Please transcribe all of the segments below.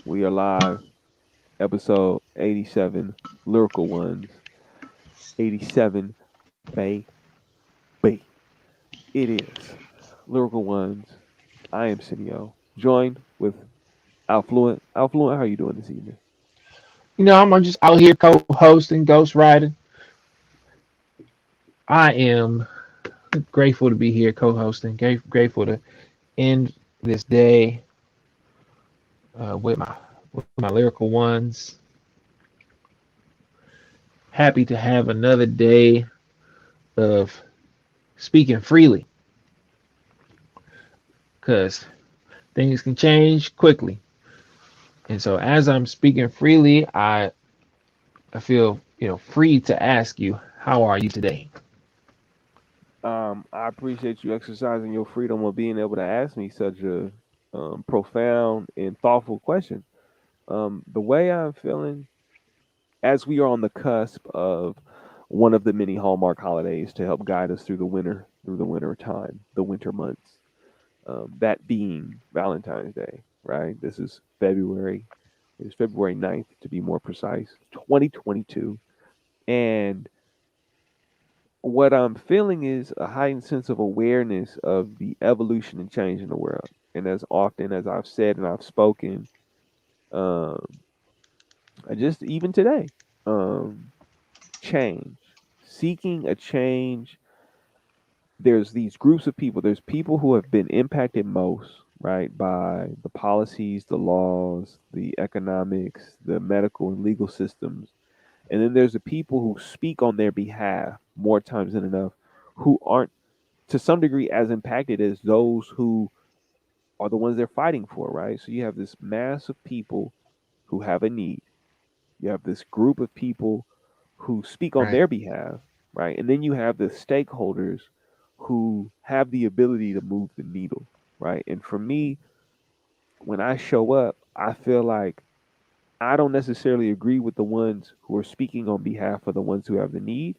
We are live, episode 87, Lyrical Ones. 87, baby. It is Lyrical Ones. I am Cineo, joined with Outfluent. Outfluent, how are you doing this evening? I'm just out here co-hosting, ghostwriting. I am grateful to be here co-hosting. Grateful to end this day with my lyrical ones. Happy to have another day of speaking freely, because things can change quickly. And so, as I'm speaking freely, I feel free to ask you, how are you today? I appreciate you exercising your freedom of being able to ask me such a profound and thoughtful question. The way I'm feeling, as we are on the cusp of one of the many Hallmark holidays to help guide us through the winter time, the winter months. That being Valentine's Day, right? This is February. It is February 9th, to be more precise, 2022. And what I'm feeling is a heightened sense of awareness of the evolution and change in the world. And as often as I've said and I've spoken, um, just even today, um, change, seeking a change. There's these groups of people. There's people who have been impacted most, right, by the policies, the laws, the economics, the medical and legal systems. And then there's the people who speak on their behalf more times than enough, who aren't to some degree as impacted as those who are the ones they're fighting for, right? So you have this mass of people who have a need. You have this group of people who speak on Right. their behalf, right? And then you have the stakeholders who have the ability to move the needle, right? And for me, when I show up, I feel like I don't necessarily agree with the ones who are speaking on behalf of the ones who have the need.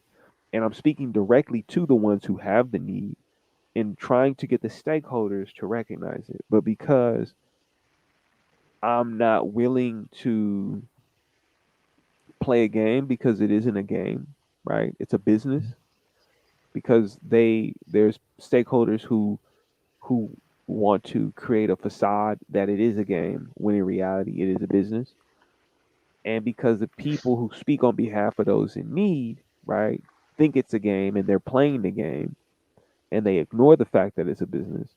And I'm speaking directly to the ones who have the need and trying to get the stakeholders to recognize it. But because I'm not willing to play a game because it isn't a game, right? It's a business because there's stakeholders who want to create a facade that it is a game when in reality it is a business. And because the people who speak on behalf of those in need, right, think it's a game and they're playing the game and they ignore the fact that it's a business,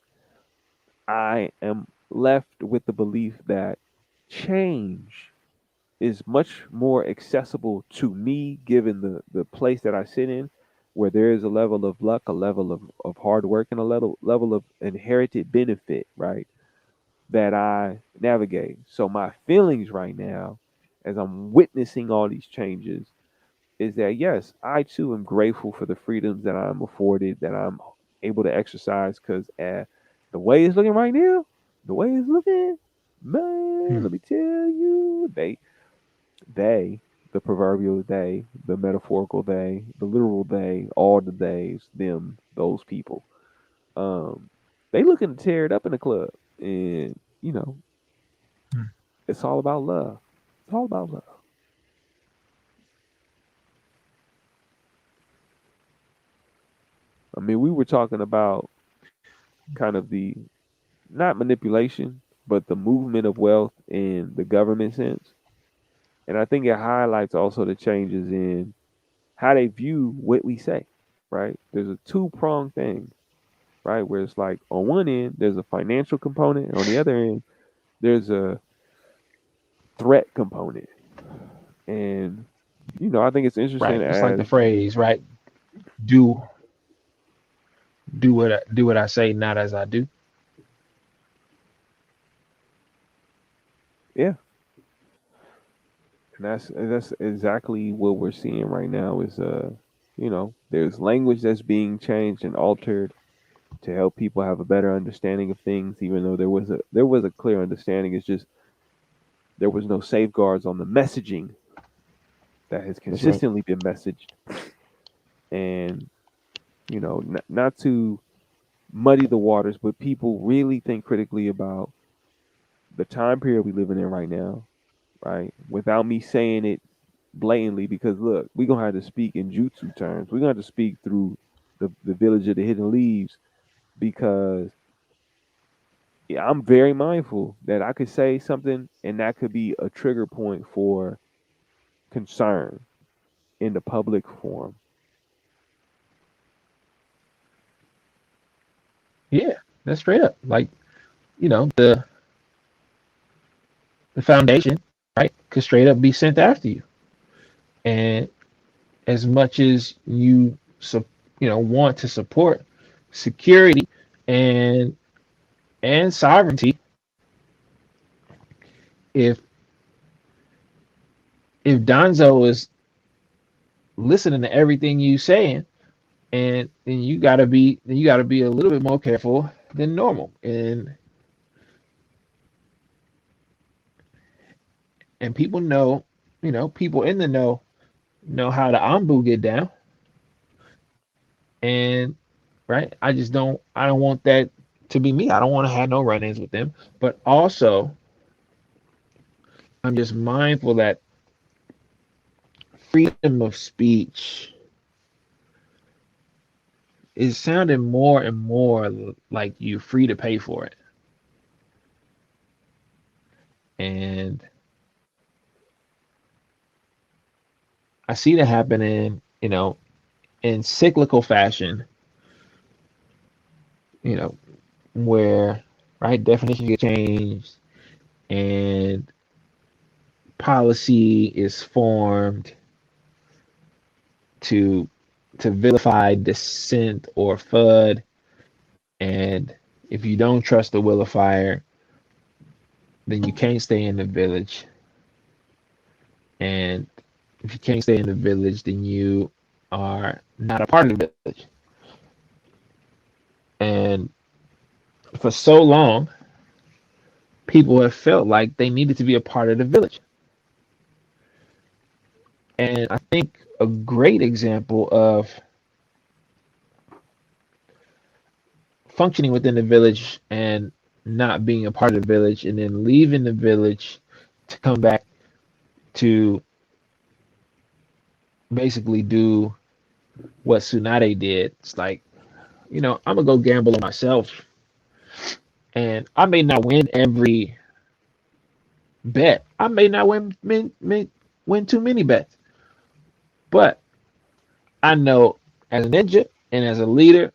I am left with the belief that change is much more accessible to me given the place that I sit in, where there is a level of luck, a level of hard work, and a level of inherited benefit, right, that I navigate. So my feelings right now, as I'm witnessing all these changes, is that yes, I too am grateful for the freedoms that I'm afforded, that I'm able to exercise. Because the way it's looking right now, the way it's looking, man, Hmm. let me tell you, they, the proverbial they, the metaphorical they, the literal they, all the days, them, those people, um, they looking to tear it up in the club, and it's all about love. It's all about love. I mean, we were talking about kind of the not manipulation, but the movement of wealth in the government sense. And I think it highlights also the changes in how they view what we say, right? There's a two pronged thing, right? Where it's like on one end, there's a financial component, and on the other end, there's a threat component. And, I think it's interesting Right. It's like the as, phrase, right? Do do what I say, not as I do. yeah, and that's exactly what we're seeing right now is, there's language that's being changed and altered to help people have a better understanding of things, even though there was a clear understanding. It's just there was no safeguards on the messaging that has That's right. consistently been messaged. And not to muddy the waters, but people really think critically about the time period we living in right now, right? Without me saying it blatantly, because look, we're gonna have to speak in jutsu terms. We're gonna have to speak through the village of the hidden leaves, because yeah, I'm very mindful that I could say something and that could be a trigger point for concern in the public forum. Yeah, that's straight up. Like, the foundation, right, could straight up be sent after you. And as much as want to support security and sovereignty, if Donzo is listening to everything you saying, and then you gotta be a little bit more careful than normal. And people know, people in the know how the Ambu get down. And right, I don't want that to be me. I don't want to have no run-ins with them. But also, I'm just mindful that freedom of speech is sounding more and more like you're free to pay for it. And I see that happening, in cyclical fashion, you know, where right definitions get changed and policy is formed to vilify dissent or FUD. And if you don't trust the vilifier, then you can't stay in the village. And if you can't stay in the village, then you are not a part of the village. And for so long, people have felt like they needed to be a part of the village. And I think a great example of functioning within the village and not being a part of the village and then leaving the village to come back to basically do what Tsunade did. It's like, I'm gonna go gamble on myself, and I may not win every bet. I may not win too many bets, but I know as a ninja and as a leader,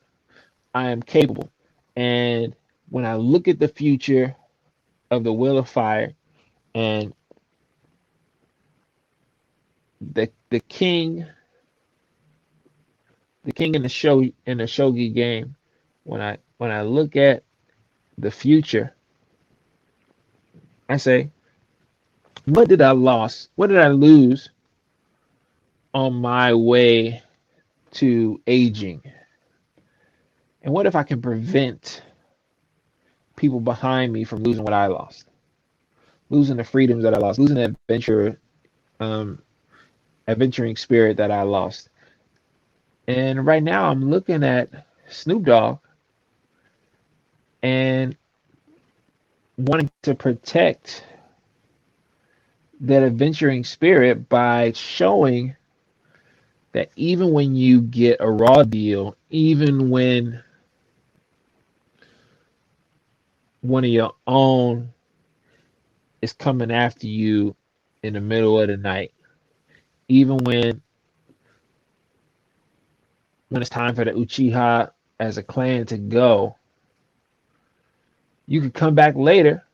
I am capable. And when I look at the future of the Wheel of Fire and the king, in the shogi game, when I look at the future, I say, what did I lose? What did I lose on my way to aging? And what if I can prevent people behind me from losing what I lost, losing the freedoms that I lost, losing the um, adventuring spirit that I lost? And right now, I'm looking at Snoop Dogg and wanting to protect that adventuring spirit by showing that even when you get a raw deal, even when one of your own is coming after you in the middle of the night, even when it's time for the Uchiha as a clan to go, you could come back later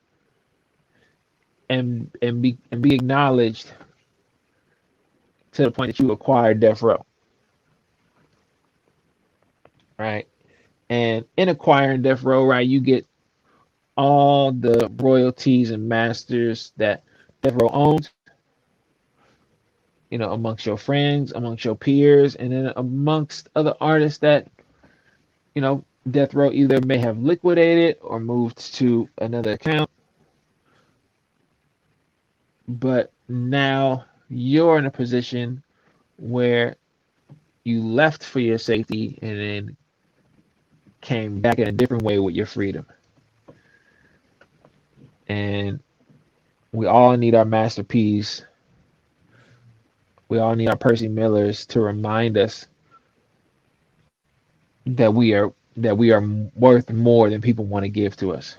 and be acknowledged to the point that you acquired death row, right? And in acquiring death row, right, you get all the royalties and masters that death row owns, amongst your friends, amongst your peers, and then amongst other artists that, death row either may have liquidated or moved to another account. But now you're in a position where you left for your safety and then came back in a different way with your freedom. And we all need our masterpiece. We all need our Percy Millers to remind us that we are worth more than people want to give to us.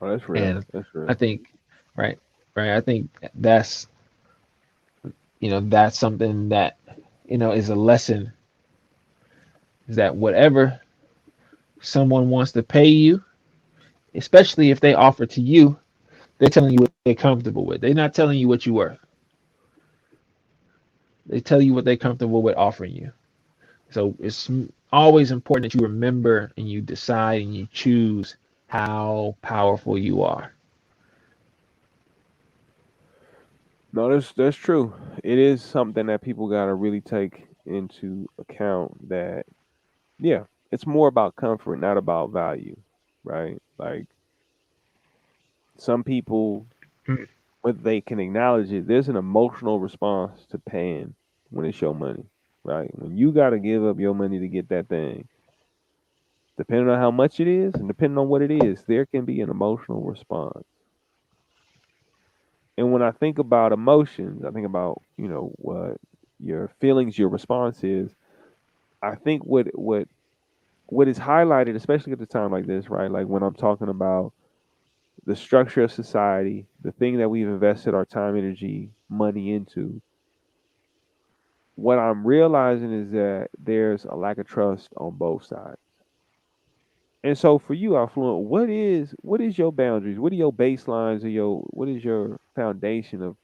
Oh, that's real. And That's I real. think, right, right. I think that's that's something that is a lesson. Is that whatever someone wants to pay you, especially if they offer to you, they're telling you what they're comfortable with. They're not telling you what you're worth. They tell you what they're comfortable with offering you. So it's always important that you remember and you decide and you choose how powerful you are. No, that's true. It is something that people got to really take into account. That yeah, it's more about comfort, not about value, right? Like some people, whether they can acknowledge it, there's an emotional response to paying when it's your money, right? When you got to give up your money to get that thing, depending on how much it is and depending on what it is, there can be an emotional response. And when I think about emotions, I think about, what your feelings, your response is. I think what is highlighted, especially at a time like this, right? Like when I'm talking about the structure of society, the thing that we've invested our time, energy, money into, what I'm realizing is that there's a lack of trust on both sides. And so for you, Affluent, what is your boundaries? What are your baselines or what is your foundation of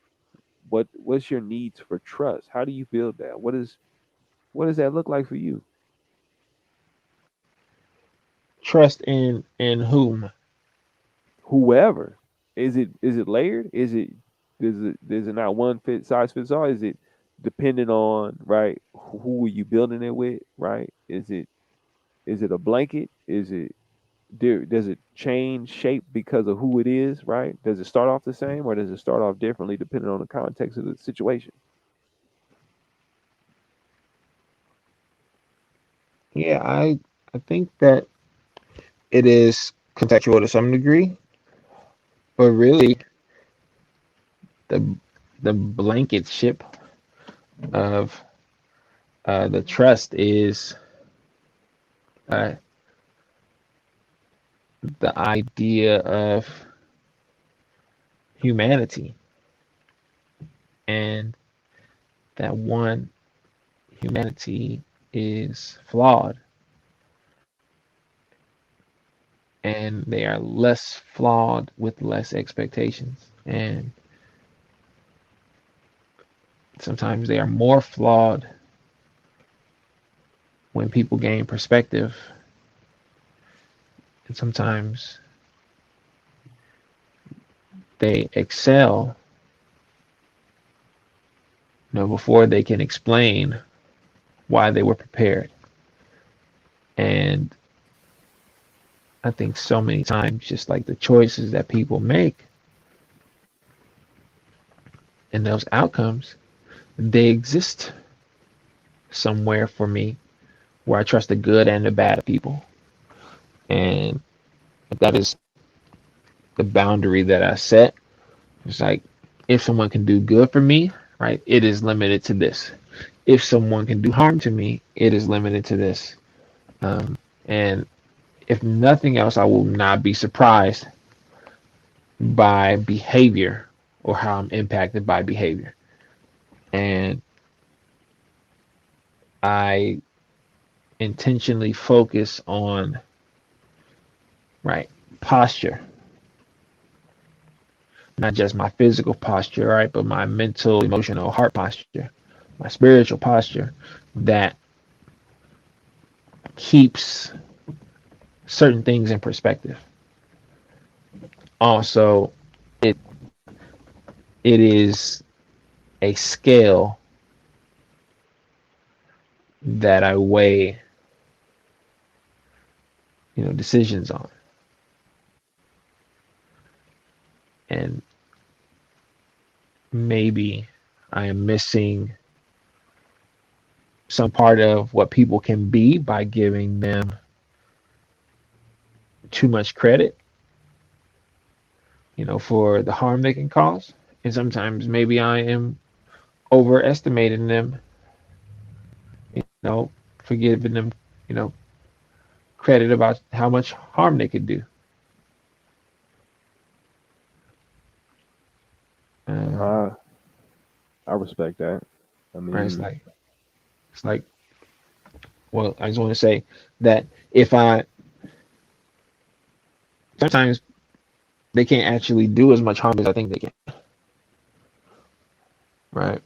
what's your needs for trust? How do you build that? What does that look like for you? Trust in whom? Whoever. Is it layered? Is it not one fit size fits all? Is it dependent on, right, who are you building it with, right? Is it a blanket? Does it change shape because of who it is, right? Does it start off the same or does it start off differently depending on the context of the situation? Yeah, I think that it is contextual to some degree, but really the the blanket ship of the trust is uh, the idea of humanity, and that one humanity is flawed, and they are less flawed with less expectations, and sometimes they are more flawed when people gain perspective, and sometimes they excel, before they can explain why they were prepared. And I think so many times, just like the choices that people make and those outcomes, they exist somewhere for me where I trust the good and the bad of people. And that is the boundary that I set. It's like if someone can do good for me, right, it is limited to this. If someone can do harm to me, it is limited to this. And if nothing else, I will not be surprised by behavior or how I'm impacted by behavior. And I intentionally focus on, right, posture, not just my physical posture, right, but my mental, emotional, heart posture, my spiritual posture that keeps certain things in perspective. Also, it it is a scale that I weigh, decisions on. And maybe I am missing some part of what people can be by giving them too much credit. for the harm they can cause. And sometimes maybe I am overestimating them, forgiving them, you know, credit about how much harm they could do. Uh, I I respect that. I right? mean, It's like, well, I just want to say that if I sometimes they can't actually do as much harm as I think they can, right?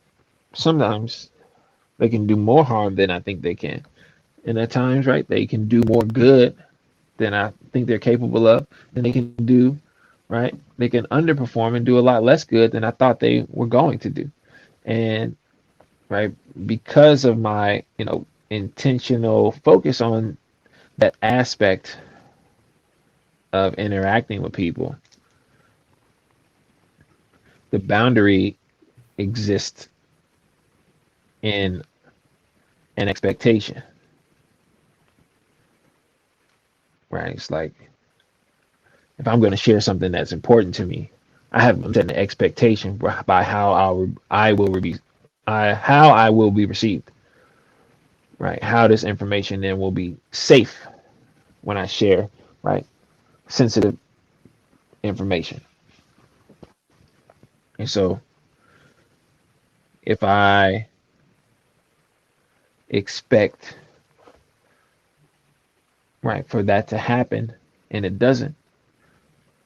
Sometimes they can do more harm than I think they can. And at times, right, they can do more good than I think they're capable of. And they can do, right, they can underperform and do a lot less good than I thought they were going to do. And, right, because of my, intentional focus on that aspect of interacting with people, the boundary exists in an expectation, right? It's like if I'm going to share something that's important to me, I'm setting an expectation by I will be how I will be received, right? How this information then will be safe when I share, right? Sensitive information. And so if I expect, right, for that to happen and it doesn't,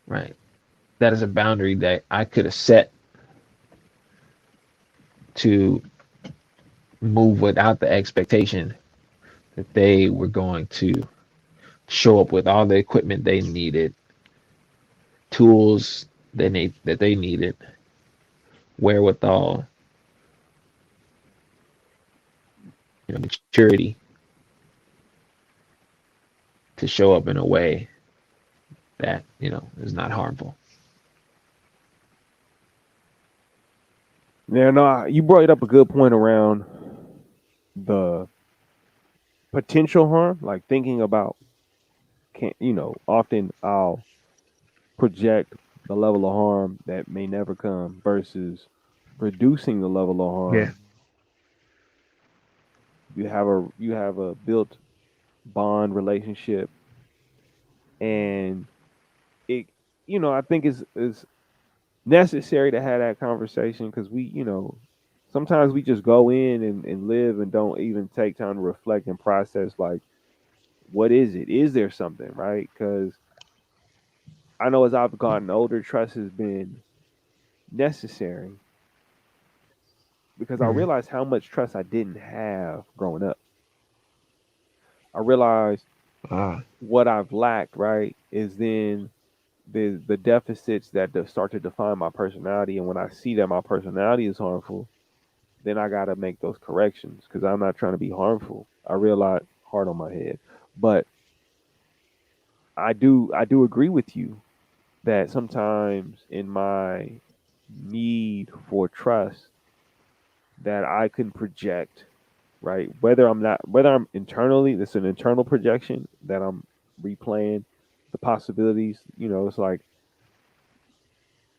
right, that is a boundary that I could have set to move without the expectation that they were going to show up with all the equipment they needed, tools that they needed, wherewithal, maturity to show up in a way that is not harmful. yeah, no, you brought up a good point around the potential harm, like thinking about can often I'll project the level of harm that may never come versus reducing the level of Yeah. harm. You have a built bond relationship, and it I think is necessary to have that conversation because we sometimes we just go in and live and don't even take time to reflect and process like what is it, is there something, right? Because I know as I've gotten older, trust has been necessary because I Mm. realized how much trust I didn't have growing up. I realized Ah. what I've lacked, right, is then the deficits that start to define my personality. And when I see that my personality is harmful, then I got to make those corrections because I'm not trying to be harmful. I realize hard on my head, but I do agree with you that sometimes in my need for trust that I can project, right? Whether I'm internally, it's an internal projection that I'm replaying the possibilities. It's like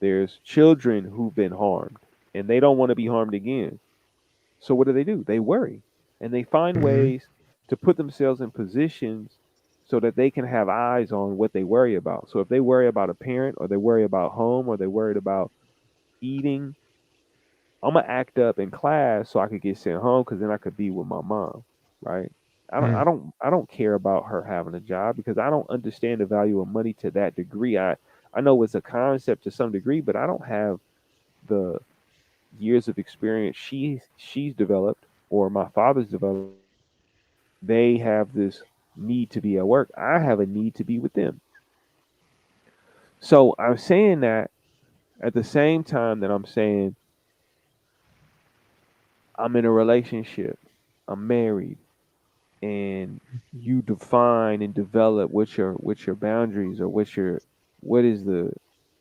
there's children who've been harmed and they don't want to be harmed again. So what do? They worry and they find Hmm. ways to put themselves in positions so that they can have eyes on what they worry about. So if they worry about a parent or they worry about home or they're worried about eating, I'm gonna act up in class so I could get sent home because then I could be with my mom, right? I don't, I Mm. don't, I don't care about her having a job because I don't understand the value of money to that degree. I know it's a concept to some degree, but I don't have the years of experience she's developed or my father's developed. They have this need to be at work. I have a need to be with them. So I'm saying that at the same time that I'm saying I'm in a relationship, I'm married, and you define and develop what your boundaries or what is the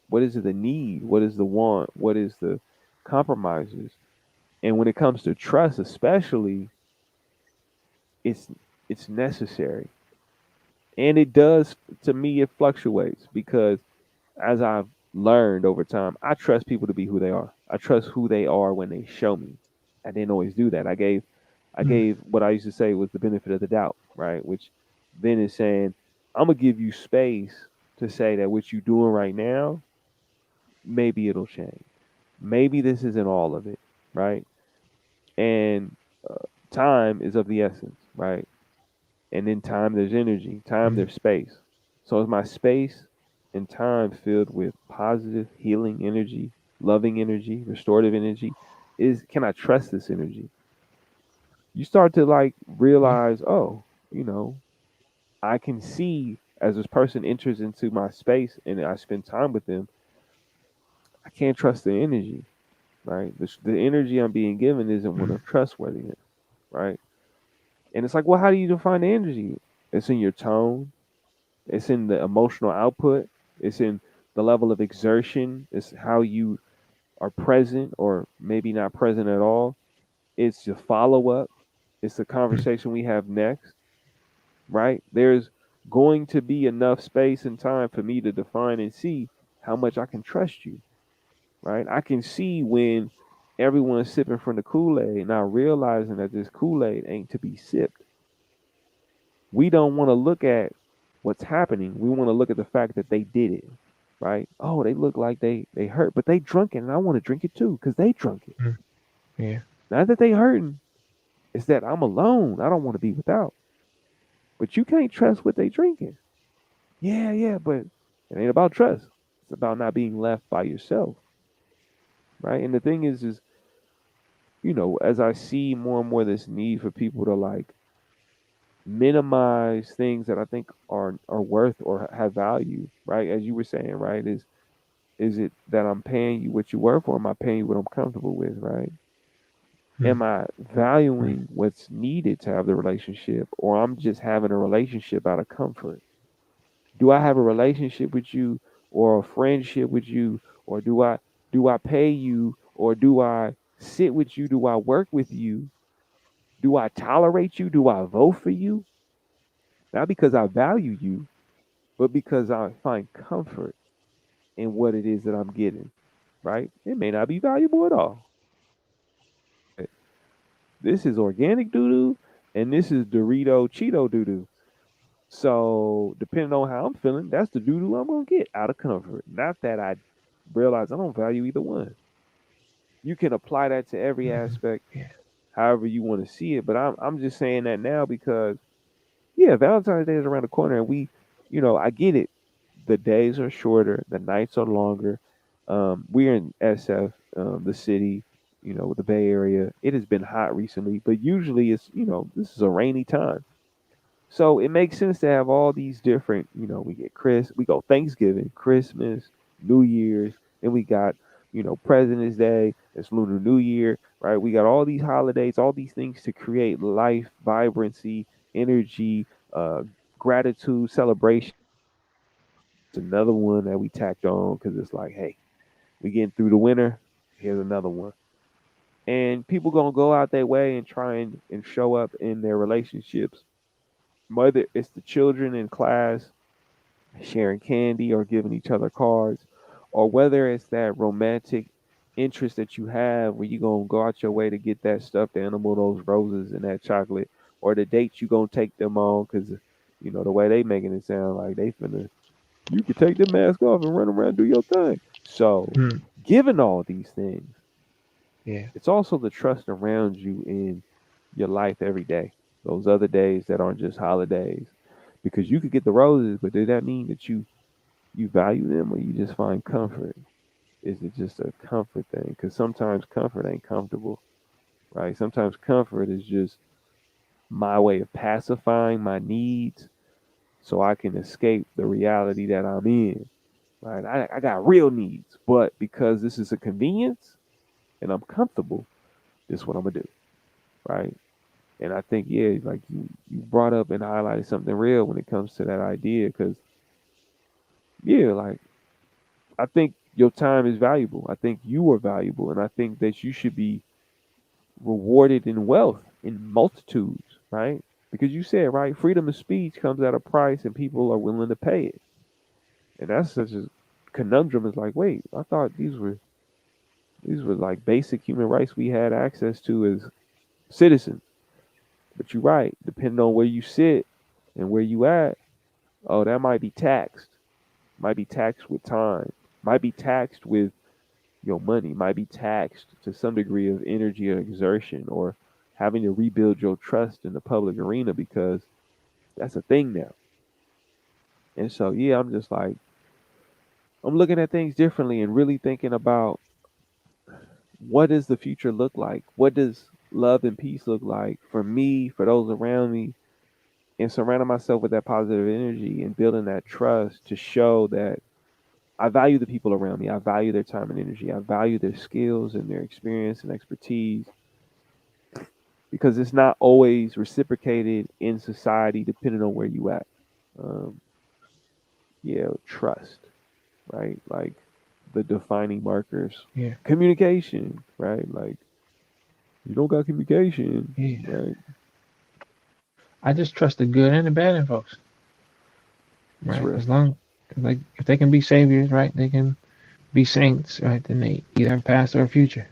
what is the need, what is the want, what is the compromises. And when it comes to trust especially, it's it's necessary. And it does, to me it fluctuates because as I've learned over time. I trust people to be who they are. I trust who they are when they show me. I didn't always do that. I Mm, gave what I used to say was the benefit of the doubt, right? Which then is saying, I'm gonna give you space to say that what you're doing right now, maybe it'll change. Maybe this isn't all of it, right? And uh, time is of the essence, right? And in time, there's energy. Time, mm, there's space. So is my space and time filled with positive, healing energy, loving energy, restorative energy? Is can I trust this energy? You start to like yeah. realize, oh, you know, I can see as this person enters into my space and I spend time with them, I can't trust the energy, right? The energy I'm being given isn't one Mm, of trustworthiness, right? And it's like, well, how do you define the energy? It's in your tone, it's in the emotional output, it's in the level of exertion, it's how you are present or maybe not present at all. It's your follow up, it's the mm, conversation we have next, right? There's going to be enough space and time for me to define and see how much I can trust you, right? I can see when everyone's sipping from the Kool Aid, now realizing that this Kool Aid ain't to be sipped. We don't want to look at what's happening. We want to look at the fact that they did it, right? Oh, they look like they hurt, but they drunk it, and I want to drink it too because they drunk it. mm, yeah. Not that they hurting, it's that I'm alone. I don't want to be without. But you can't trust what they drinking. Yeah, yeah, but it ain't about trust. It's about not being left by yourself, right? And the thing is, as I see more and more this need for people to like minimize things that I think are worth or have value, right? As you were saying, right? Is it that I'm paying you what you're worth, or am I paying you what I'm comfortable with, right? Mm, Am I right. valuing what's needed to have the relationship, or I'm just having a relationship out of comfort? Do I have a relationship with you or a friendship with you, or do I pay you, or do I sit with you? Do I work with you? Do I tolerate you? Do I vote for you? Not because I value you, but because I find comfort in what it is that I'm getting, right? It may not be valuable at all. But this is organic doo doo, and this is Dorito Cheeto doo doo. So depending on how I'm feeling, that's the doo doo I'm gonna get out of comfort. Not that I realize I don't value either one. You can apply that to every Mm, aspect, yeah. however you want to see it. But I'm just saying that now because yeah, Valentine's Day is around the corner, and I get it. The days are shorter, the nights are longer. We're in SF, the city, the Bay Area. It has been hot recently, but usually this is a rainy time. So it makes sense to have all these different, we go Thanksgiving, Christmas, New Year's, and we got, President's Day, it's Lunar New Year, right? We got all these holidays, all these things to create life, vibrancy, energy, gratitude, celebration. It's another one that we tacked on because it's like, hey, we getting through the winter. Here's another one. And people gonna go out their way and try and show up in their relationships, whether it's the children in class sharing candy or giving each other cards, or whether it's that romantic interest that you have where you gonna go out your way to get that stuffed animal, those roses and that chocolate, or the dates you gonna take them on because the way they making it sound like they finna you could take the mask off and run around and do your thing. So, Mm, given all these things, yeah. it's also the trust around you in your life every day. Those other days that aren't just holidays, because you could get the roses, but does that mean that you value them or you just find comfort? Is it just a comfort thing? Because sometimes comfort ain't comfortable, right? Sometimes comfort is just my way of pacifying my needs so I can escape the reality that I'm in, right? I got real needs, but because this is a convenience and I'm comfortable, this is what I'm gonna do, right? And I think, yeah, like you brought up and highlighted something real when it comes to that idea, because yeah, like I think your time is valuable. I think you are valuable, and I think that you should be rewarded in wealth in multitudes, right? Because you said right, freedom of speech comes at a price, and people are willing to pay it, and that's such a conundrum is like, wait, I thought these were like basic human rights we had access to as citizens. But you're right, depending on where you sit and where you at, oh, that might be taxed. Might be taxed with time. Might be taxed with your money. Might be taxed to some degree of energy or exertion or having to rebuild your trust in the public arena because that's a thing now. And so yeah, I'm just like I'm looking at things differently and really thinking about what does the future look like? What does love and peace look like for me, for those around me, and surrounding myself with that positive energy and building that trust to show that I value the people around me. I value their time and energy. I value their skills and their experience and expertise because it's not always reciprocated in society depending on where you at. Um, yeah, trust, right? Like the defining markers, Yeah. communication, right? Like you don't got communication, Yeah. right? I just trust the good and the bad in folks, It's right? real. As long, like, if they can be saviors, right? They can be saints, right? Then they either have a past or a future.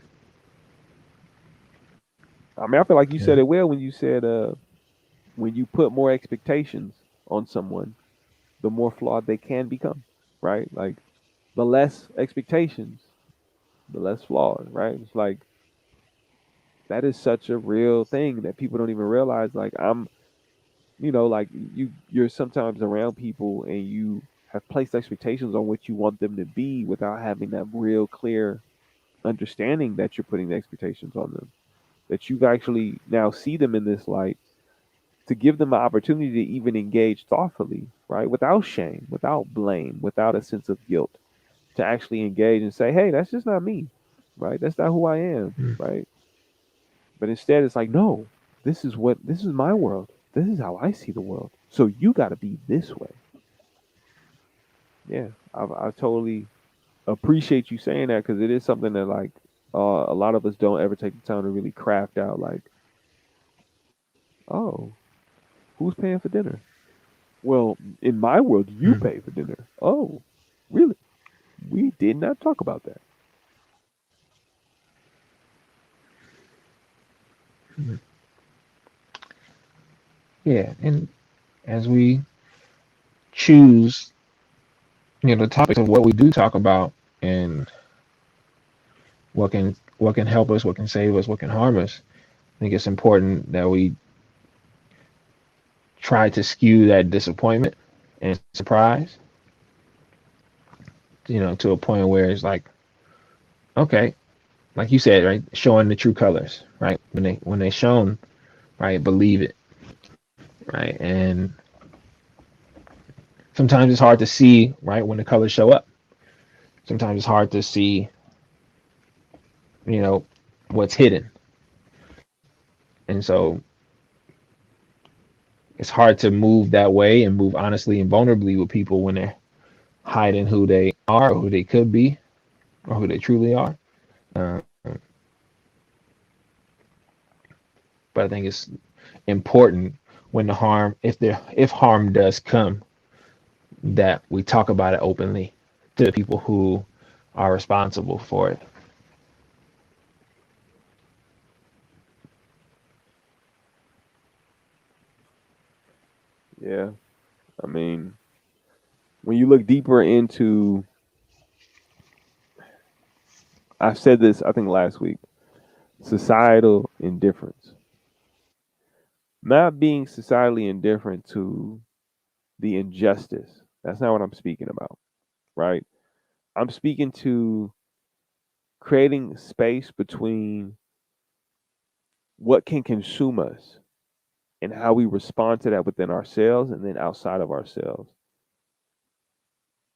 I mean, I feel like you You said know? it well when you said when you put more expectations on someone, the more flawed they can become, right? Like the less expectations, the less flawed, right? It's like that is such a real thing that people don't even realize. Like like you're sometimes around people and you have placed expectations on what you want them to be without having that real clear understanding that you're putting the expectations on them. That you actually now see them in this light to give them an opportunity to even engage thoughtfully, right? Without shame, without blame, without a sense of guilt, to actually engage and say, hey, that's just not me, right? That's not who I am, Mm. right? But instead, it's like, no, this is my world. This is how I see the world. So you got to be this way. Yeah, I totally appreciate you saying that because it is something that like a lot of us don't ever take the time to really craft out. Like, oh, who's paying for dinner? Well, in my world, you Mm. pay for dinner. Oh, really? We did not talk about that. Mm. Yeah, and as we choose, the topics of what we do talk about and what can help us, what can save us, what can harm us, I think it's important that we try to skew that disappointment and surprise, to a point where it's like, okay, like you said, right, showing the true colors, right? When they shown, right, believe it, right? And sometimes it's hard to see, right, when the colors show up. Sometimes it's hard to see, you know, what's hidden. And so it's hard to move that way and move honestly and vulnerably with people when they're hiding who they are or who they could be or who they truly are. Um, but I think it's important when the harm, if harm does come, that we talk about it openly to the people who are responsible for it. Yeah. I mean, when you look deeper into, I said this, I think last week, societal indifference. Not being societally indifferent to the injustice. That's not what I'm speaking about, right? I'm speaking to creating space between what can consume us and how we respond to that within ourselves and then outside of ourselves.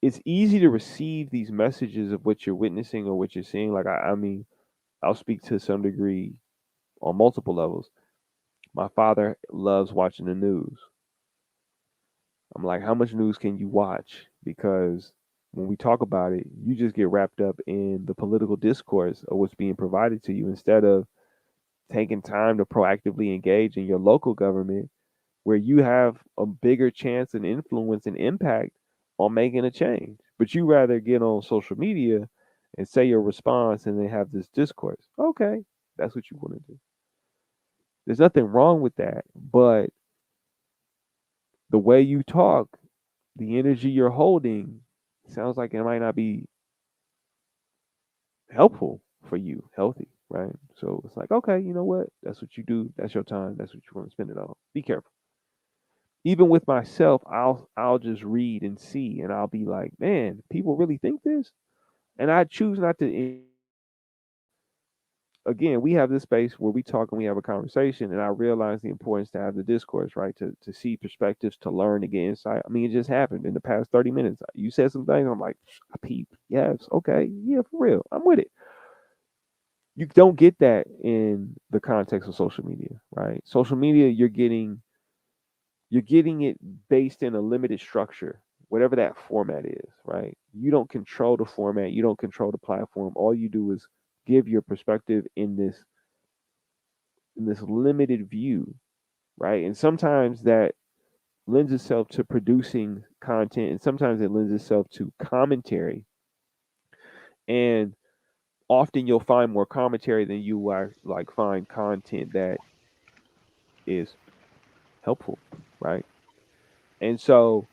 It's easy to receive these messages of what you're witnessing or what you're seeing. Like, I mean, I'll speak to some degree on multiple levels. My father loves watching the news. I'm like, how much news can you watch? Because when we talk about it, you just get wrapped up in the political discourse of what's being provided to you instead of taking time to proactively engage in your local government where you have a bigger chance and influence and impact on making a change. But you rather get on social media and say your response and then have this discourse. Okay, that's what you want to do. There's nothing wrong with that, but the way you talk, the energy you're holding, sounds like it might not be helpful for you, healthy, right? So it's like, okay, you know what? That's what you do. That's your time. That's what you want to spend it on. Be careful. Even with myself, I'll just read and see, and I'll be like, man, people really think this, and I choose not to engage because, again, we have this space where we talk and we have a conversation, and I realize the importance to have the discourse, right? To see perspectives, to learn, to get insight. I mean, it just happened in the past 30 minutes. You said some things, I'm like, I peep. Yes, okay, yeah, for real, I'm with it. You don't get that in the context of social media, right? Social media, you're getting it based in a limited structure, whatever that format is, right? You don't control the format, you don't control the platform. All you do is give your perspective in this limited view, right? And sometimes that lends itself to producing content, and sometimes it lends itself to commentary. And often you'll find more commentary than you are like find content that is helpful, right? And so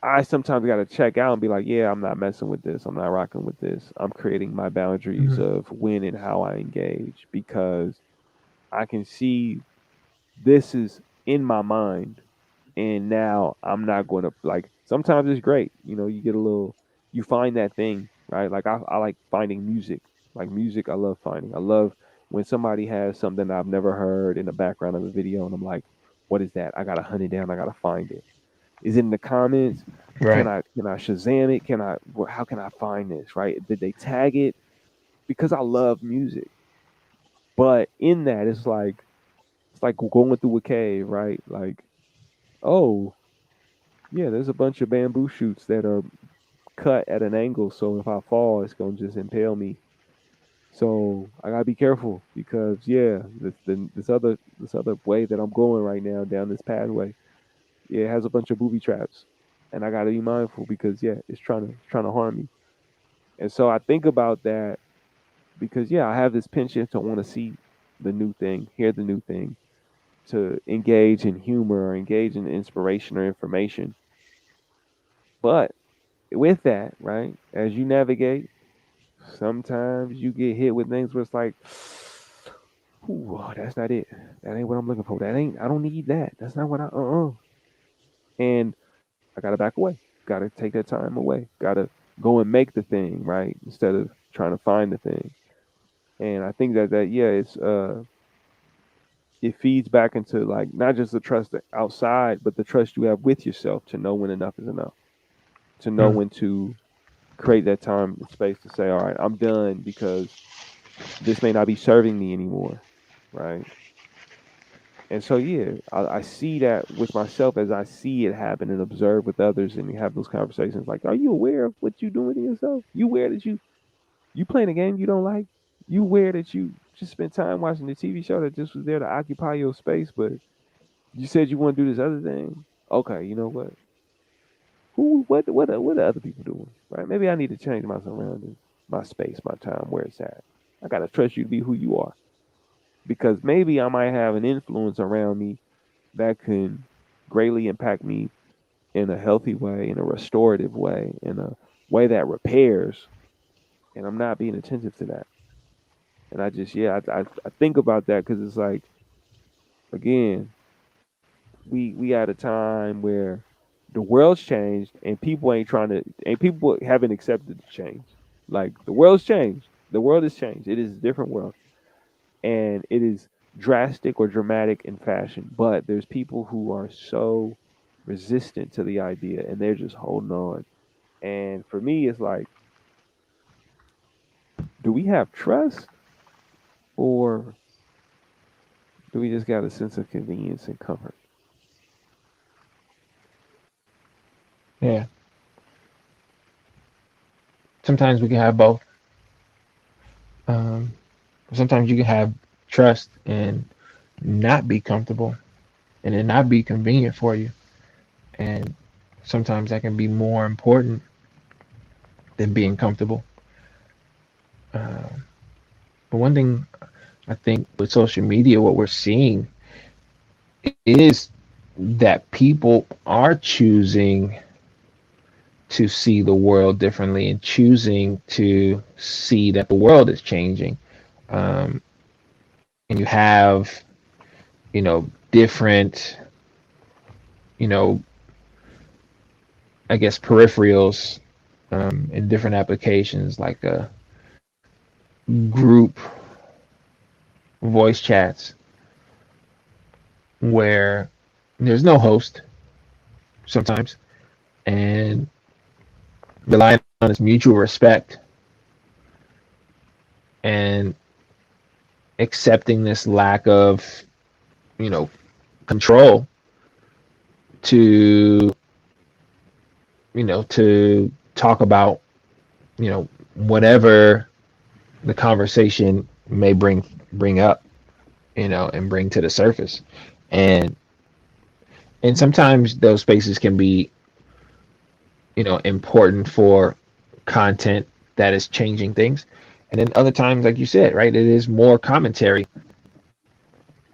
I sometimes got to check out and be like, yeah, I'm not messing with this. I'm not rocking with this. I'm creating my boundaries Mhm. of when and how I engage because I can see this is in my mind. And now I'm not going to, like, sometimes it's great. You get a little, you find that thing, right? Like, I like finding music. Like, music, I love finding. I love when somebody has something I've never heard in the background of a video and I'm like, what is that? I got to hunt it down. I got to find it. Is it in the comments? Can Right. I can I Shazam it? How can I find this? Right? Did they tag it? Because I love music, but in that it's like going through a cave, right? Like, oh yeah, there's a bunch of bamboo shoots that are cut at an angle, so if I fall, it's gonna just impale me. So I gotta be careful because yeah, this other way that I'm going right now down this pathway, yeah, it has a bunch of booby traps, and I gotta be mindful because yeah, it's trying to harm me. And so I think about that because yeah, I have this penchant to want to see the new thing, hear the new thing, to engage in humor or engage in inspiration or information. But with that, right, as you navigate, sometimes you get hit with things where it's like, ooh, oh, that's not it. That ain't what I'm looking for. I don't need that. That's not what And I gotta back away. Gotta take that time away. Gotta go and make the thing, right? Instead of trying to find the thing. And I think that yeah, it feeds back into like not just the trust outside, but the trust you have with yourself to know when enough is enough, to know Mm. when to create that time and space to say, all right, I'm done because this may not be serving me anymore, right? And so, yeah, I see that with myself as I see it happen and observe with others, and you have those conversations. Like, are you aware of what you're doing to yourself? You aware that you playing a game you don't like? You aware that you just spent time watching the TV show that just was there to occupy your space, but you said you want to do this other thing. Okay, you know what? What are other people doing? Right? Maybe I need to change my surroundings, my space, my time, where it's at. I gotta trust you to be who you are because maybe I might have an influence around me that can greatly impact me in a healthy way, in a restorative way, in a way that repairs, and I'm not being attentive to that. And I just yeah, I think about that because it's like again, we at a time where the world's changed and people ain't trying to and people haven't accepted the change. Like the world's changed. The world has changed. It is a different world. And it is drastic or dramatic in fashion. But there's people who are so resistant to the idea and they're just holding on. And for me it's like, do we have trust or do we just got a sense of convenience and comfort? Yeah. Sometimes we can have both. Um, Sometimes you can have trust and not be comfortable, and it not be convenient for you. And Sometimes that can be more important than being comfortable. Um, but one thing I think with social media, what we're seeing is that people are choosing to see the world differently and choosing to see that the world is changing. Um, and you have, different, you know, I guess peripherals in different applications like group voice chats where there's no host sometimes and relying on this mutual respect and accepting this lack of, you know, control to, to talk about, whatever the conversation may bring up, and bring to the surface. And and sometimes those spaces can be, important for content that is changing things. And then other times, like you said, right, it is more commentary.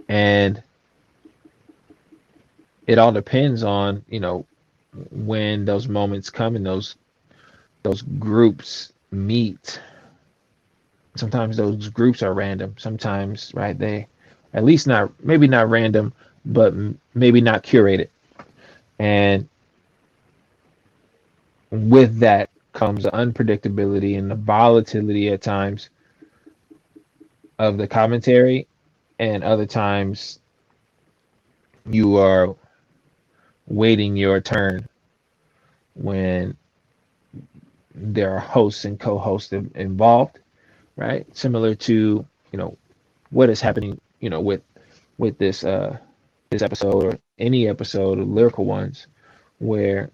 And it all depends on, when those moments come and those groups meet. Sometimes those groups are random. Sometimes, right, they at least not, maybe not random, but maybe not curated. And with that comes the unpredictability and the volatility at times of the commentary, and other times you are waiting your turn when there are hosts and co-hosts involved, right? Similar to, what is happening, with this episode or any episode of Lyrical Ones, where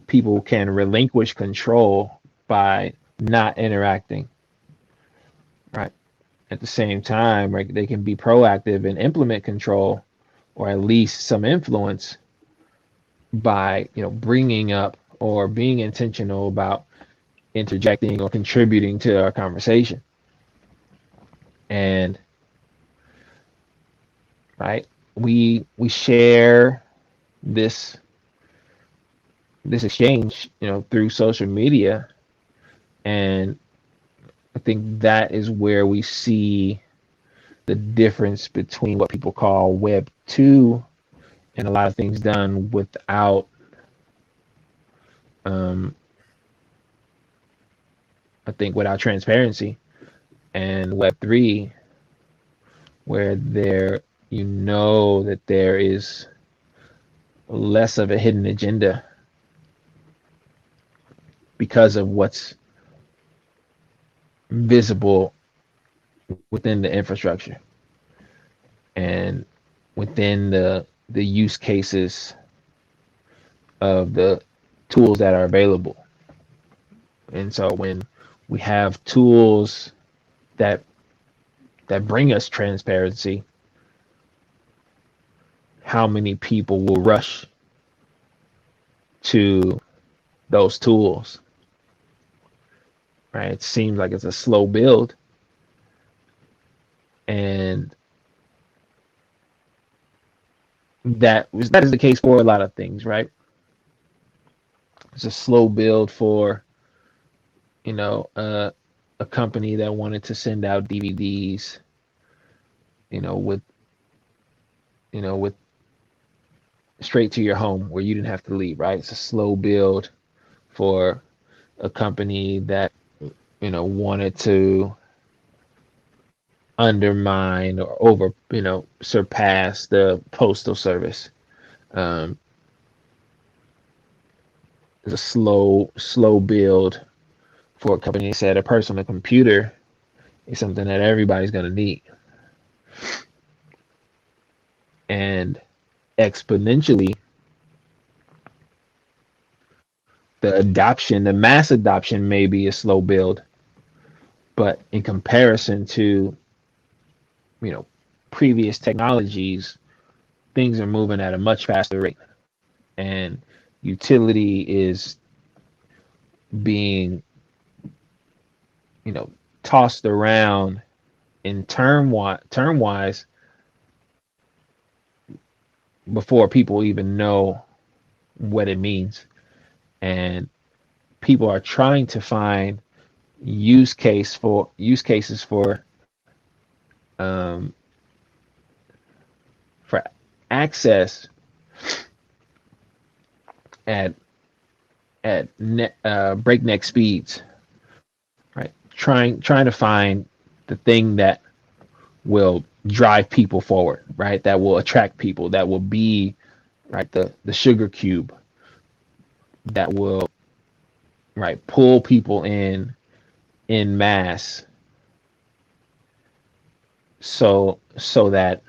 people can relinquish control by not interacting, right? At the same time, right, they can be proactive and implement control or at least some influence by, bringing up or being intentional about interjecting or contributing to our conversation. And right, we share this this exchange, through social media. And I think that is where we see the difference between what people call Web 2 and a lot of things done without, um, I think, without transparency, and Web 3, where you know that there is less of a hidden agenda because of what's visible within the infrastructure and within the use cases of the tools that are available. And so when we have tools that bring us transparency, how many people will rush to those tools, right? It seems like it's a slow build, and that is the case for a lot of things, right? It's a slow build for, you know uh, a company that wanted to send out DVDs, you know, with with straight to your home where you didn't have to leave, right? It's a slow build for a company that, wanted to undermine or over, surpass the postal service. Um, it's a slow build for a company that said a personal computer is something that everybody's going to need. And exponentially, the mass adoption may be a slow build, but in comparison to, you know, previous technologies, things are moving at a much faster rate. and utility is being, you know, tossed around in term wise before people even know what it means. And people are trying to find use cases um, for access at breakneck speeds, right? Trying to find the thing that will drive people forward, right? That will attract people. That will be right the sugar cube that will right pull people in mass, so that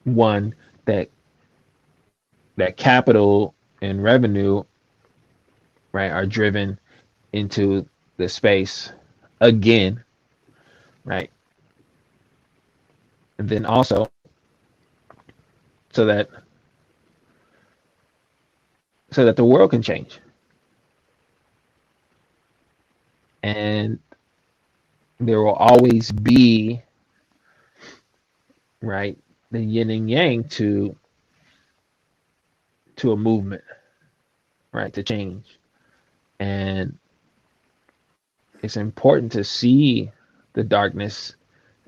one that that capital and revenue right are driven into the space again, right? And then also so that the world can change. And there will always be right the yin and yang to a movement, right? To change. And it's important to see the darkness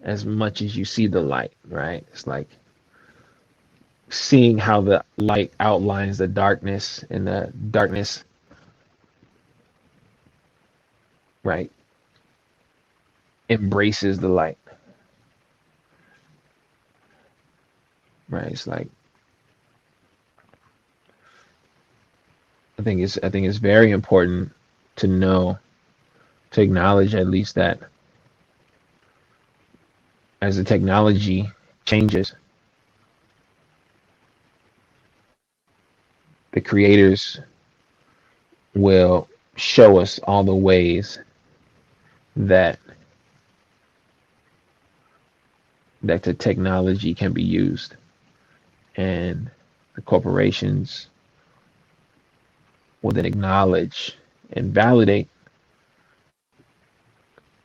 as much as you see the light, right? It's like seeing how the light outlines the darkness, and the darkness, right, embraces the light, right? It's like I think it's very important to know, to acknowledge at least that as the technology changes, the creators will show us all the ways that the technology can be used, and the corporations will then acknowledge and validate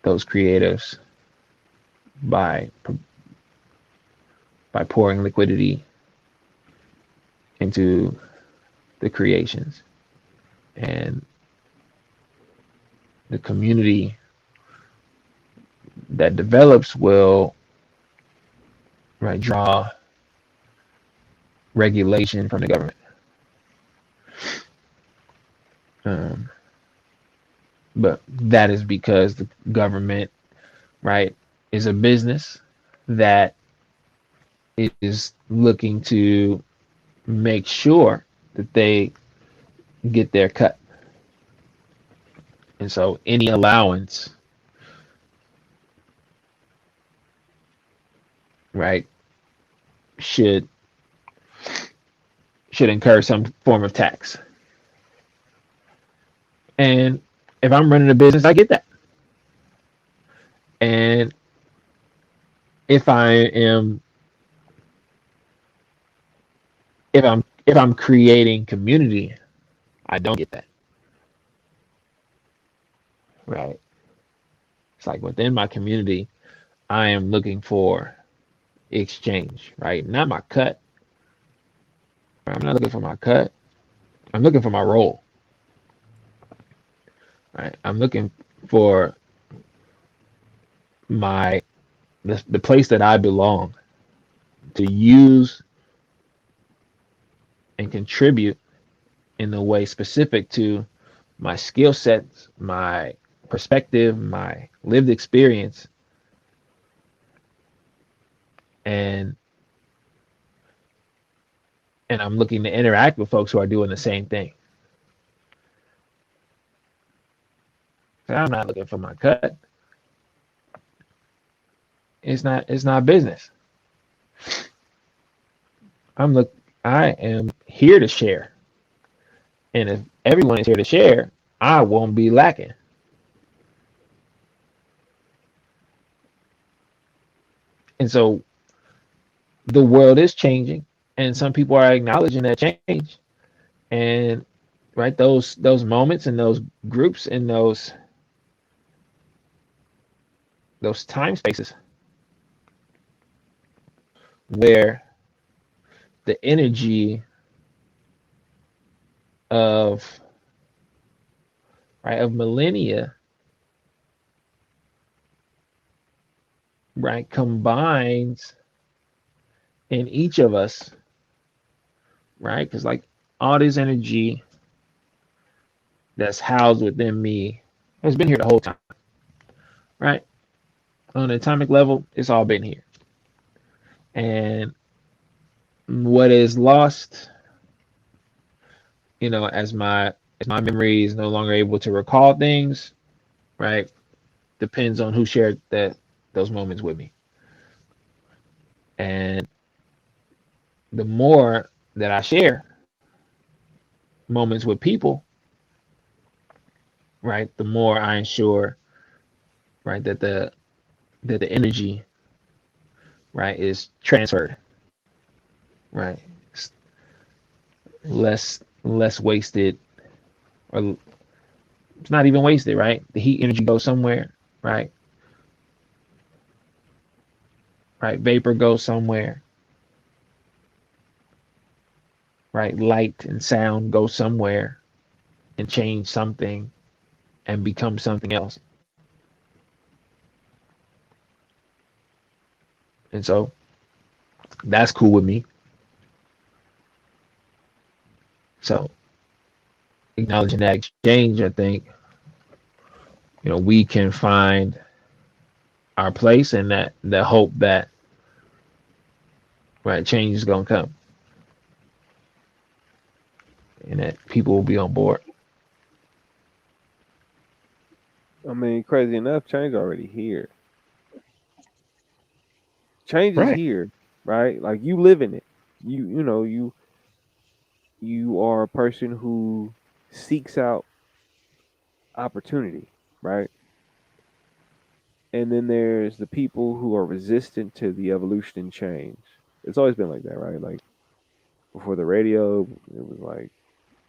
those creatives by pouring liquidity into the creations, and the community that develops will right draw regulation from the government. Um, but that is because the government, right, is a business that is looking to make sure that they get their cut. And so any allowance, right, should incur some form of tax. And if I'm running a business, I get that. And if I am if I'm creating community, I don't get that. Right. It's like within my community, I am looking for exchange, right? Not my cut. I'm not looking for my cut. I'm looking for my role, right? I'm looking for my the place that I belong to use and contribute in a way specific to my skill sets, my perspective, my lived experience, and I'm looking to interact with folks who are doing the same thing. So I'm not looking for my cut. It's not business. I'm look I am here to share. And if everyone is here to share, I won't be lacking. And so the world is changing, and some people are acknowledging that change. And right, those moments and those groups and those time spaces where the energy of right of millennia right combines in each of us, right? Because like all this energy that's housed within me has been here the whole time, right? On an atomic level, it's all been here. And what is lost, as my memory is no longer able to recall things, right? Depends on who shared those moments with me. And the more that I share moments with people, right, the more I ensure, right, that the energy, right, is transferred, right, less wasted, or it's not even wasted, right? The heat energy goes somewhere, right? Right, vapor goes somewhere, right? Light and sound go somewhere and change something and become something else. And so that's cool with me. So acknowledging that exchange, I think, we can find our place and that hope that right change is gonna come and that people will be on board. I mean, crazy enough, change already here. Change is Right. here, right? Like you live in it. You are a person who seeks out opportunity, right? And then there's the people who are resistant to the evolution and change. It's always been like that, right? Like before the radio, it was like,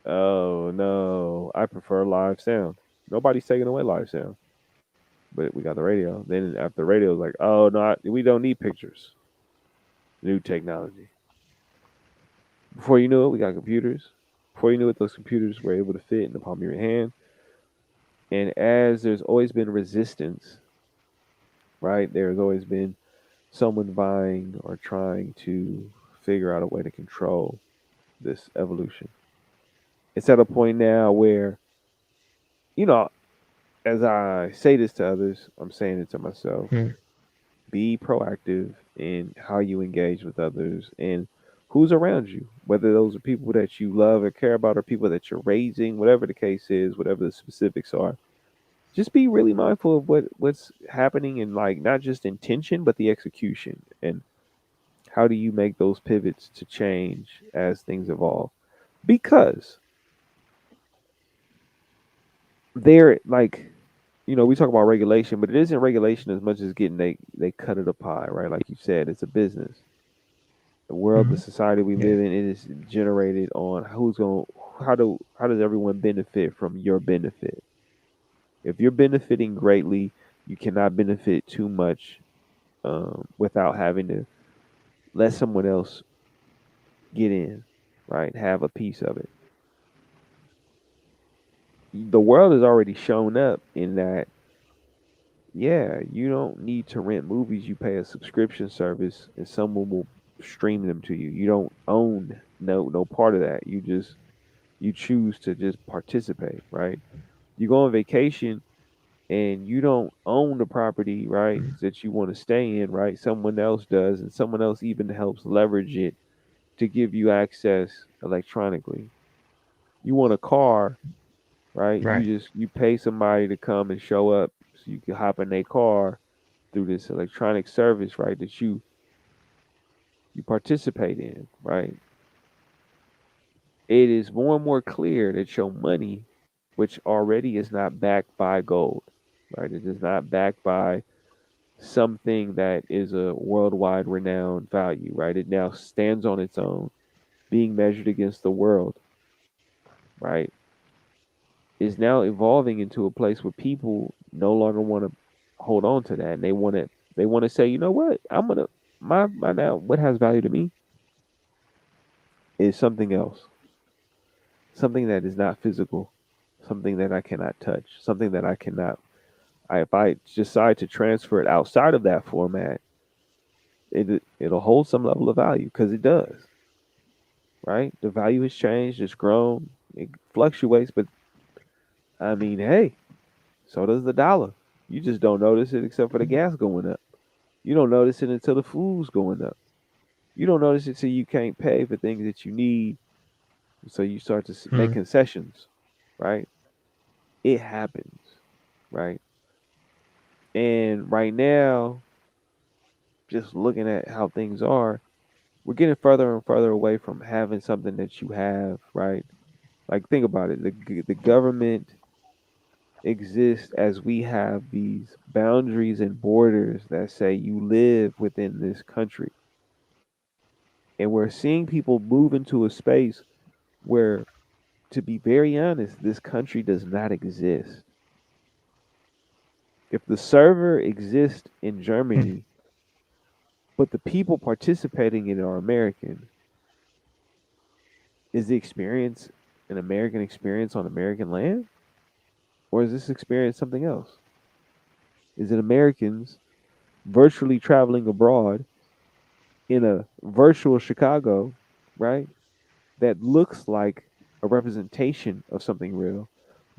oh no, I prefer live sound. Nobody's taking away live sound, but we got the radio. Then after the radio, it was like, oh no, we don't need pictures. New technology. Before you knew it, we got computers. Before you knew it, those computers were able to fit in the palm of your hand. And as there's always been resistance, right? There's always been someone vying or trying to figure out a way to control this evolution. It's at a point now where, you know, as I say this to others, I'm saying it to myself. Hmm. Be proactive in how you engage with others and who's around you, whether those are people that you love or care about or people that you're raising, whatever the case is, whatever the specifics are. Just be really mindful of what's happening in like not just intention but the execution and how do you make those pivots to change as things evolve because they're like we talk about regulation but it isn't regulation as much as getting they cut it a pie, right? Like you said, it's a business. The world, the Hmm. society we Yeah. live in, it is generated on who's going how does everyone benefit from your benefit. If you're benefiting greatly, you cannot benefit too much without having to let someone else get in, right? Have a piece of it. The world has already shown up in that, yeah, you don't need to rent movies. You pay a subscription service and someone will stream them to you. You don't own no part of that. You choose to just participate, right? You go on vacation and you don't own the property, right, that you want to stay in, right? Someone else does, and someone else even helps leverage it to give you access electronically. You want a car, right? Right. You pay somebody to come and show up so you can hop in their car through this electronic service, right? That you participate in, right? It is more and more clear that your money, which already is not backed by gold, right? It is not backed by something that is a worldwide renowned value, right? It now stands on its own, being measured against the world. right, is now evolving into a place where people no longer want to hold on to that, and they want to say, you know what, I'm gonna my now what has value to me is something else, something that is not physical, something that I cannot touch, something that I cannot. If I decide to transfer it outside of that format, it'll hold some level of value because it does, right? The value has changed, it's grown, it fluctuates, but I mean, hey, so does the dollar. You just don't notice it except for the gas going up. You don't notice it until the food's going up. You don't notice it till you can't pay for things that you need, so you start to make Hmm. concessions, right? It happens, right? And right now, just looking at how things are, we're getting further and further away from having something that you have, right? Like think about it. The government exists as we have these boundaries and borders that say you live within this country. And we're seeing people move into a space where, to be very honest, this country does not exist. If the server exists in Germany, but the people participating in it are American, is the experience an American experience on American land? Or is this experience something else? Is it Americans virtually traveling abroad in a virtual Chicago, right? That looks like a representation of something real,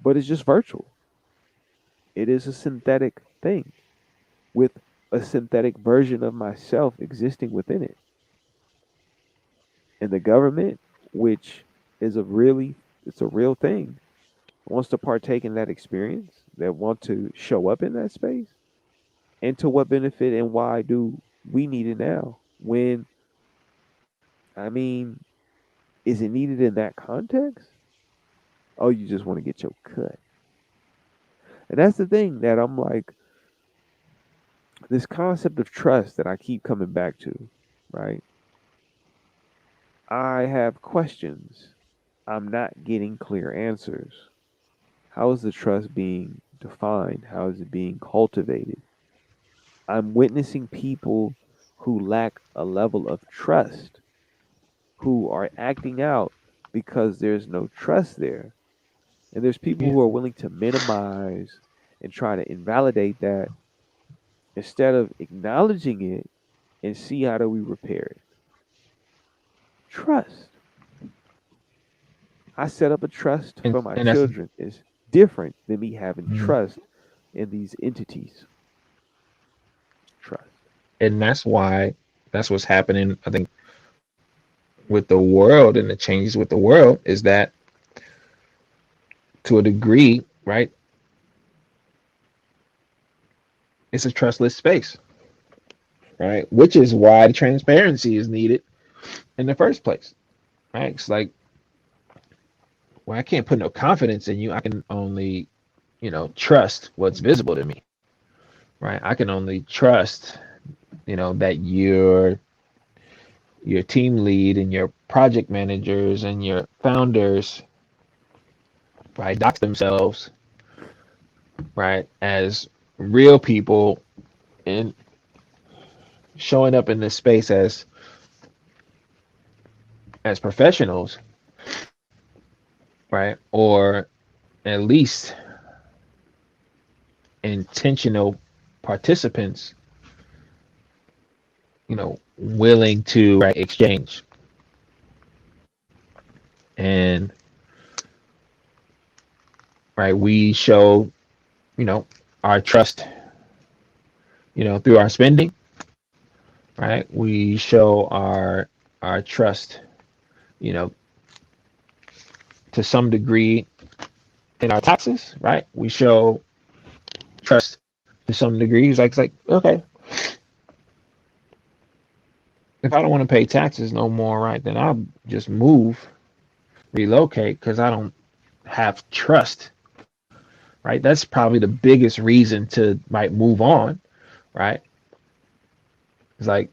but it's just virtual. It is a synthetic thing with a synthetic version of myself existing within it. And the government, which is a really it's a real thing, wants to partake in that experience, that want to show up in that space. And to what benefit and why do we need it now? When I mean, is it needed in that context? Oh, you just want to get your cut. And that's the thing that I'm like, this concept of trust that I keep coming back to, right? I have questions. I'm not getting clear answers. How is the trust being defined? How is it being cultivated? I'm witnessing people who lack a level of trust, who are acting out because there's no trust there. And there's people Yeah. who are willing to minimize and try to invalidate that instead of acknowledging it and see how do we repair it. Trust. I set up a trust for my And that's children is different than me having mhm. trust in these entities. Trust. And that's what's happening. I think with the world and the changes with the world is that to a degree, right? It's a trustless space, right? Which is why the transparency is needed in the first place, right? It's like, well, I can't put no confidence in you. I can only, trust what's visible to me, right? I can only trust, that your team lead and your project managers and your founders, right, dox themselves, right, as real people and showing up in this space as professionals, right, or at least intentional participants, willing to right exchange and right we show you know our trust through our spending, right? We show our trust, you know, to some degree in our taxes, right? We show trust to some degree. It's like okay, if I don't want to pay taxes no more, right, then I'll just move, relocate because I don't have trust, right? That's probably the biggest reason to might move on, right? It's like,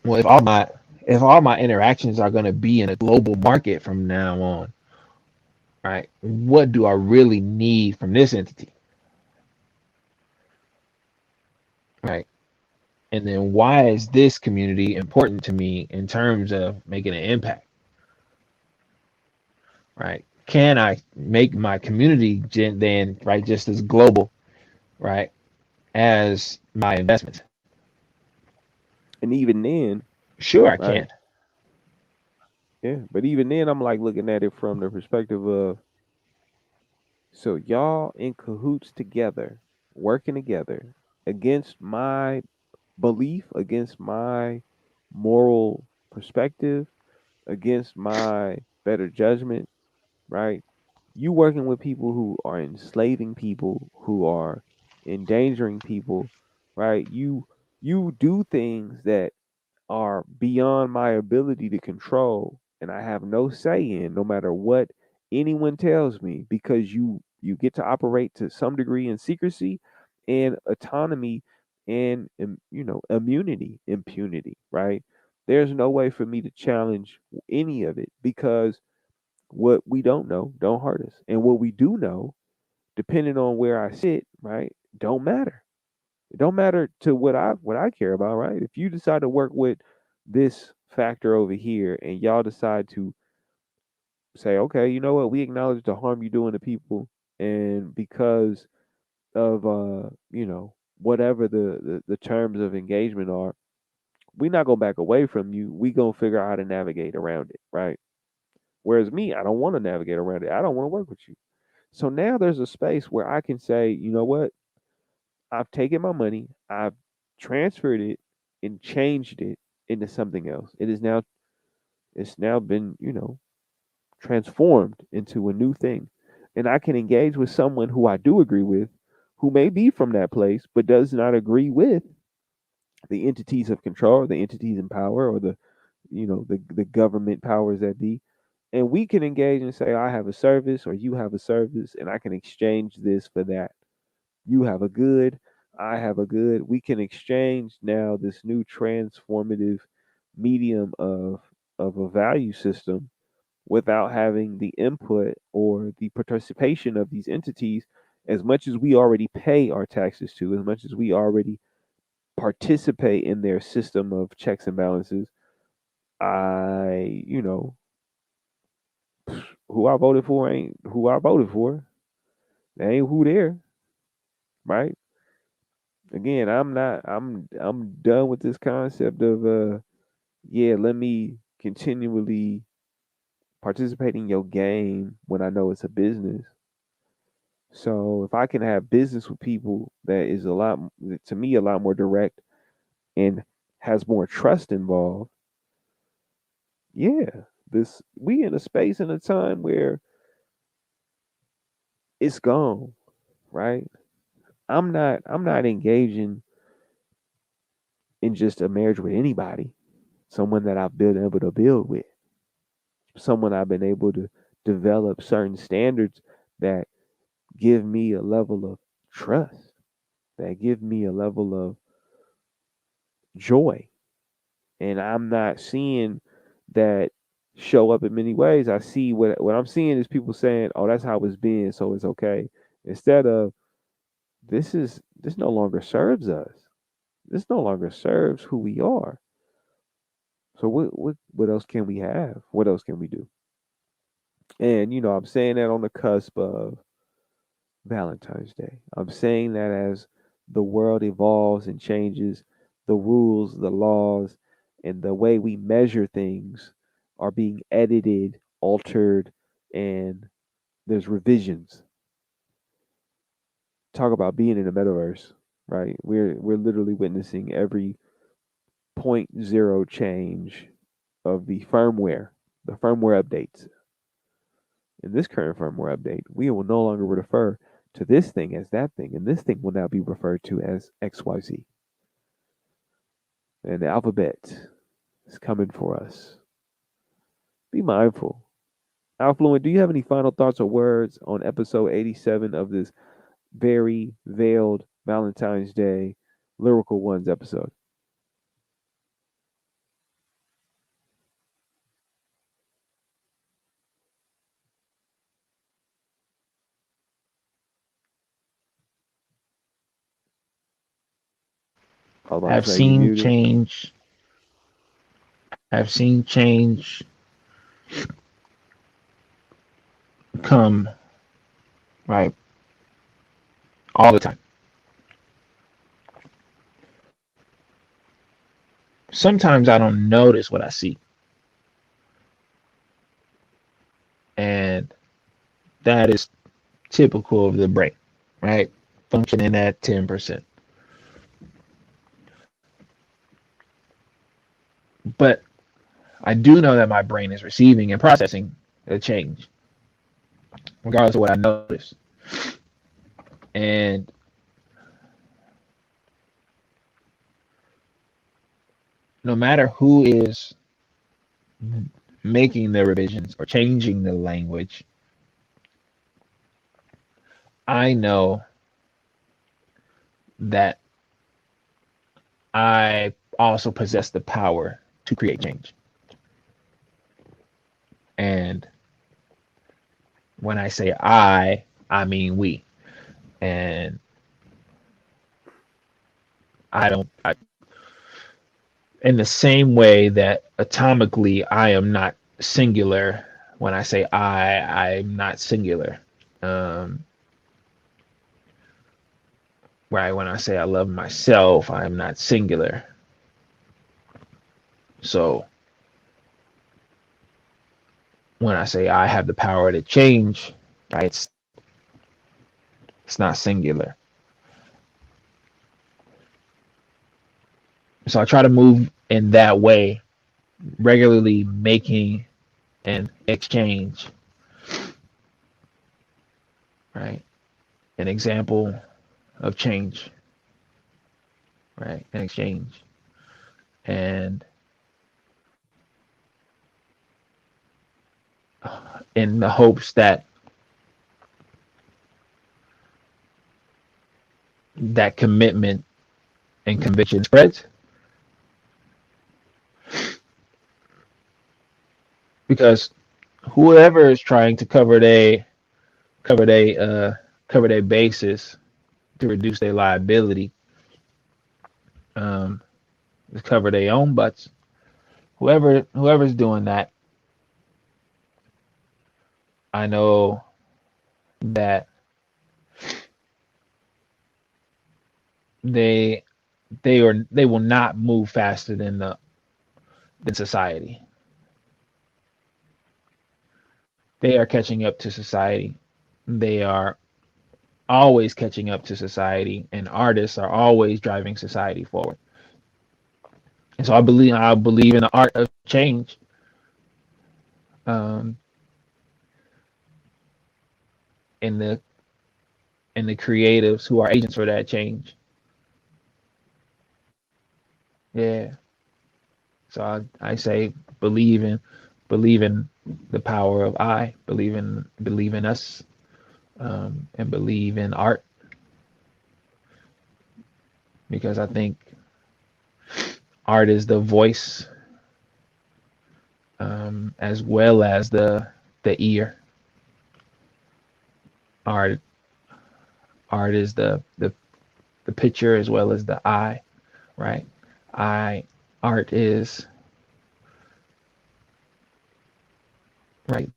well, if all my if all my interactions are going to be in a global market from now on, right? What do I really need from this entity, right? And then why is this community important to me in terms of making an impact, right? Can I make my community then, right, just as global, right, as my investment? And even then, Sure, I right? can. Yeah, but even then, I'm like looking at it from the perspective of, so y'all in cahoots together, working together against my belief, against my moral perspective, against my better judgment, right? You working with people who are enslaving people, who are endangering people, right? You do things that are beyond my ability to control, and I have no say in, no matter what anyone tells me, because you get to operate to some degree in secrecy and autonomy and impunity, right? There's no way for me to challenge any of it, because what we don't know don't hurt us, and what we do know, depending on where I sit, right, don't matter. It don't matter to what I care about, right? If you decide to work with this factor over here and y'all decide to say, okay, you know what, we acknowledge the harm you're doing to people, and because of whatever the terms of engagement are, we not gonna back away from you. We gonna figure out how to navigate around it, right? Whereas me, I don't want to navigate around it. I don't want to work with you. So now there's a space where I can say, you know what, I've taken my money, I've transferred it and changed it into something else. It's now been, transformed into a new thing. And I can engage with someone who I do agree with, who may be from that place, but does not agree with the entities of control, the entities in power, or the government powers that be. And we can engage and say, I have a service or you have a service, and I can exchange this for that. You have a good, I have a good. We can exchange now this new transformative medium of a value system without having the input or the participation of these entities, as much as we already pay our taxes to, as much as we already participate in their system of checks and balances. I, who I voted for ain't who I voted for. They ain't who there, right? Again, I'm done with this concept of yeah, let me continually participate in your game when I know it's a business. So if I can have business with people that is to me, a lot more direct and has more trust involved, yeah, this we in a space and a time where it's gone, right? I'm not engaging in just a marriage with anybody. Someone that I've been able to build with, someone I've been able to develop certain standards that give me a level of trust, that give me a level of joy. And I'm not seeing that show up in many ways. I see what I'm seeing is people saying, "Oh, that's how it's been, so it's okay," instead of this no longer serves us. This no longer serves who we are. So what else can we have? What else can we do? And I'm saying that on the cusp of Valentine's Day. I'm saying that as the world evolves and changes, the rules, the laws, and the way we measure things are being edited, altered, and there's revisions. Talk about being in the metaverse, right? We're literally witnessing every point zero change of the firmware updates. In this current firmware update, we will no longer refer to this thing as that thing, and this thing will now be referred to as XYZ. And the alphabet is coming for us. Be mindful. Affluent, do you have any final thoughts or words on episode 87 of this very veiled Valentine's Day Lyrical Ones episode? I was about to Have say you seen muted. change, have seen change come, right, all the time. Sometimes I don't notice what I see, and that is typical of the brain, right? Functioning at 10%. But I do know that my brain is receiving and processing the change, regardless of what I notice. And no matter who is making the revisions or changing the language, I know that I also possess the power to create change. And when I say I mean we. And I don't, I, in the same way that atomically I am not singular. When I say I'm not singular. Um, right. When I say I love myself, I'm not singular. So when I say I have the power to change, right, it's not singular. So I try to move in that way, regularly making an exchange, right? An example of change, right? An exchange. And in the hopes that that commitment and conviction spreads, because whoever is trying to cover their cover their bases to reduce their liability, um, to cover their own butts, whoever's doing that, I know that they they will not move faster than society. They are catching up to society. They are always catching up to society, and artists are always driving society forward. And so I believe in the art of change, um, in the creatives who are agents for that change. Yeah. So I say believe in the power of I, believe in us, and believe in art, because I think art is the voice, as well as the ear. Art art is the picture as well as the eye, right? I art is, right,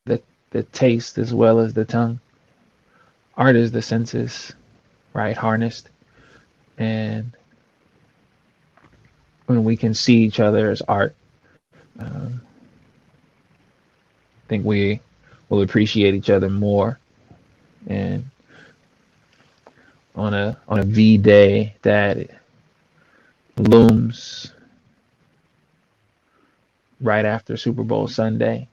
the taste as well as the tongue. Art is the senses, right, harnessed. And when we can see each other as art, I think we will appreciate each other more. And on a V day that looms right after Super Bowl Sunday,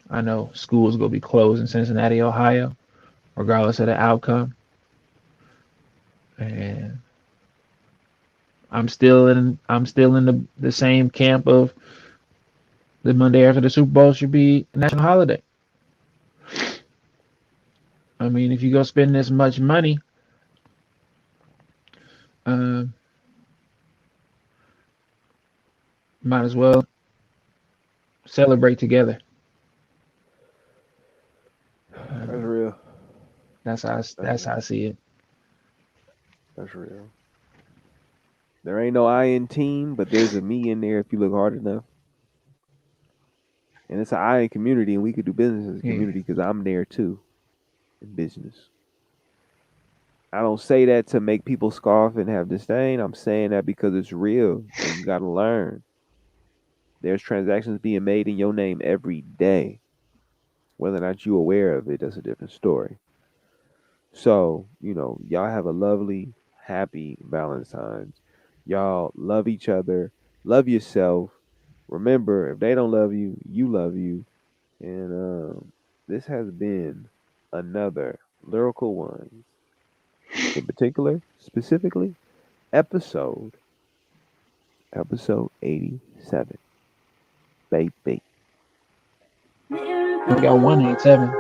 I know schools will be closed in Cincinnati, Ohio, regardless of the outcome. And I'm still in the same camp of the Monday after the Super Bowl should be a national holiday. I mean, if you go spend this much money, um, might as well celebrate together. That's Um, real. that's how That's that's how I real. see it. That's real. There ain't no I in team, but there's a me in there if you look hard enough. And it's an I in community, and we could do business as a Yeah. community because I'm there too in business. I don't say that to make people scoff and have disdain. I'm saying that because it's real and you got to learn. There's transactions being made in your name every day. Whether or not you're aware of it, that's a different story. So, y'all have a lovely, happy Valentine's. Y'all love each other, love yourself. Remember, if they don't love you, you love you. And this has been another Lyrical Ones, in particular, specifically, episode episode 87. Baby. We got 187.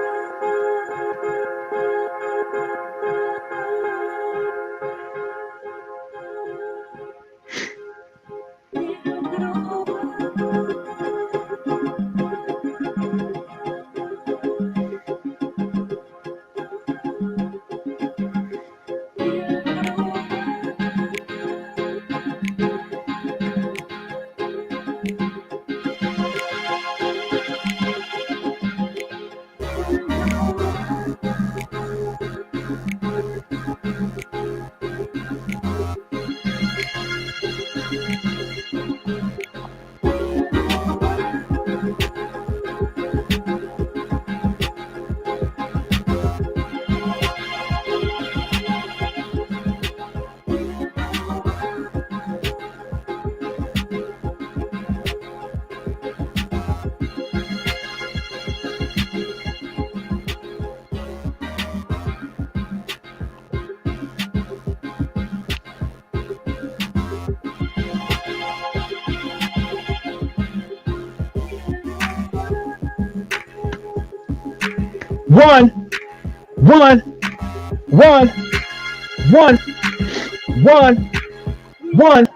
One, one, one, one, one, one.